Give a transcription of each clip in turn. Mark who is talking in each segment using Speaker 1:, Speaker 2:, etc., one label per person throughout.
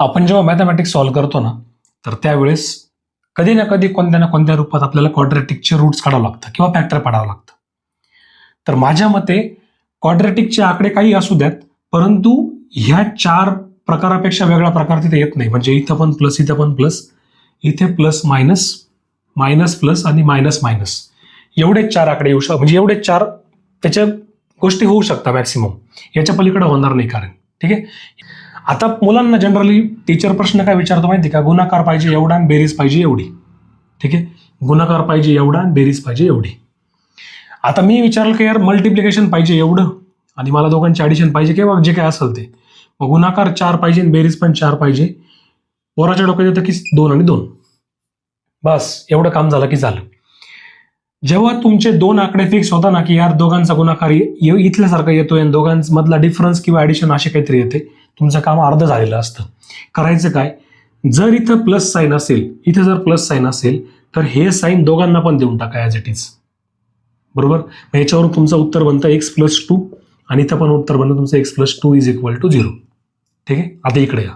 Speaker 1: आपण जेव्हा mathematics solve करतो ना, तर त्यावेळेस कधी ना कधी कोणत्या ना कोणत्या रूपात आपल्याला क्वाड्रॅटिकचे रूट्स काढावं लागतं किंवा फॅक्टर पाडावं लागतं. तर माझ्या मते क्वाड्रॅटिकचे आकडे काही असू द्यात, परंतु ह्या 4 प्रकारापेक्षा वेगळा प्रकार तिथे येत नाही. म्हणजे इथं पण प्लस, इथं पण प्लस, इथे प्लस मायनस, मायनस प्लस आणि मायनस मायनस, एवढेच 4 आकडे येऊ शकतात. म्हणजे एवढेच 4 त्याच्या गोष्टी होऊ शकतात मॅक्सिमम, याच्या पलीकडे होणार नाही. कारण ठीक आहे, आता मुलांना जनरली टीचर प्रश्न काय विचारतो माहिती का, गुणाकार पाहिजे एवढा आणि बेरीज पाहिजे एवढी. ठीक आहे, गुणाकार पाहिजे एवढा आणि बेरीज पाहिजे एवढी. आता मी विचारलं की यार मल्टिप्लिकेशन पाहिजे एवढं आणि मला दोघांची ॲडिशन पाहिजे किंवा जे काय असेल ते, मग गुणाकार 4 पाहिजे आणि बेरीज पण 4 पाहिजे. पोराच्या डोक्यात येतं की 2 आणि 2, बस एवढं काम झालं की झालं. जेव्हा तुमचे 2 आकडे फिक्स होता ना की यार दोघांचा गुणाकार इथल्यासारखा येतोय आणि दोघांमधला डिफरन्स किंवा ॲडिशन असे काहीतरी येते, तुमचं काम अर्ध झालेलं असतं. करायचं काय, जर इथं प्लस साईन असेल, इथं जर प्लस साईन असेल तर हे साईन दोघांना पण देऊन टाका ॲज इट इज. बरोबर, मग याच्यावरून तुमचं उत्तर बनतं x+2 आणि इथं पण उत्तर बनतं तुमचं x+2 = 0. ठीक आहे, आता इकडे या.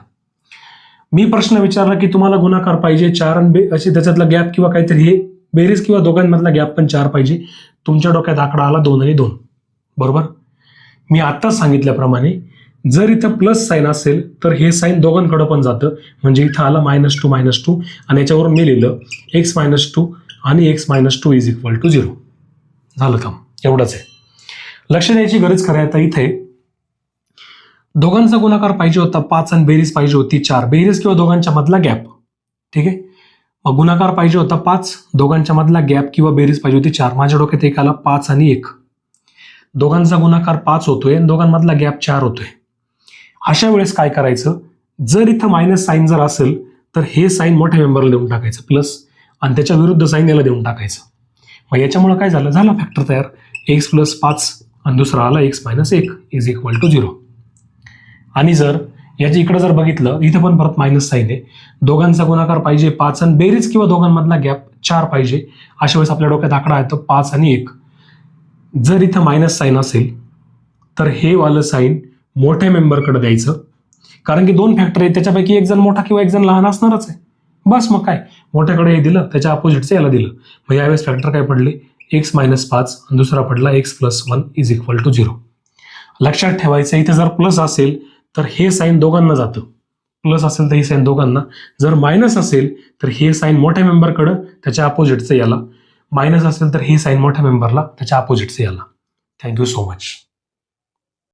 Speaker 1: मी प्रश्न विचारला की तुम्हाला गुणाकार पाहिजे 4 आणि अशी त्याच्यातला गॅप किंवा काहीतरी हे बेरीज किंवा दोघांमधला गॅप पण 4 पाहिजे. तुमच्या डोक्यात आकडा आला 2 आणि 2. बरोबर, मी आत्ताच सांगितल्याप्रमाणे जर इथं प्लस साईन असेल तर हे साईन दोघांकडे पण जातं. म्हणजे इथं आलं -2 आणि याच्यावरून मी लिहिलं x-2 आणि x-2 = 0. झालं काम, एवढंच आहे. लक्ष द्यायची गरज काय, आता इथे दोघांचा गुणाकार पाहिजे होता 5 आणि बेरीज पाहिजे होती 4, बेरीज किंवा दोघांच्या मधला गॅप. ठीक आहे, मग गुणाकार पाहिजे होता 5, दोघांच्या मधला गॅप किंवा बेरीज पाहिजे होती 4. माझ्या डोक्यात एक आला 5 आणि 1, दोघांचा गुणाकार 5 होतोय आणि दोघांमधला गॅप 4 होतोय. अशा वेळेस काय करायचं, जर इथं मायनस साईन जर असेल तर हे साईन मोठ्या मेंबरला देऊन टाकायचं प्लस, आणि त्याच्या विरुद्ध साईन याला देऊन टाकायचं. मग याच्यामुळे काय झालं, झाला फॅक्टर तयार, x+5 आणि दुसरा आला x-1 = 0. आणि जर याच्या इकडे जर बघितलं, इथं पण परत मायनस साईन आहे, दोघांचा गुणाकार पाहिजे 5 आणि बेरीज किंवा दोघांमधला गॅप 4 पाहिजे. अशा वेळेस आपल्या डोक्यात आकडा येतो 5 आणि 1. जर इथं मायनस साईन असेल तर हे वालं साईन मोठ्या मेंबरकडे द्यायचं, कारण की 2 फॅक्टर आहेत, त्याच्यापैकी एक जण मोठा किंवा एक जण लहान असणारच आहे. बस मग काय, मोठ्याकडे हे दिलं, त्याच्या अपोजिटचं याला दिलं. मग यावेळेस फॅक्टर काय पडले, x-5 आणि दुसरा पडला x+1 = 0. लक्षात ठेवायचं, इथे जर प्लस असेल तर हे साईन दोघांना जातं, प्लस असेल तर हे साईन दोघांना, जर मायनस असेल तर हे साईन मोठ्या मेंबरकडं त्याच्या अपोजिटचं याला, मायनस असेल तर हे साईन मोठ्या मेंबरला त्याच्या अपोजिटचं याला. Thank you so much.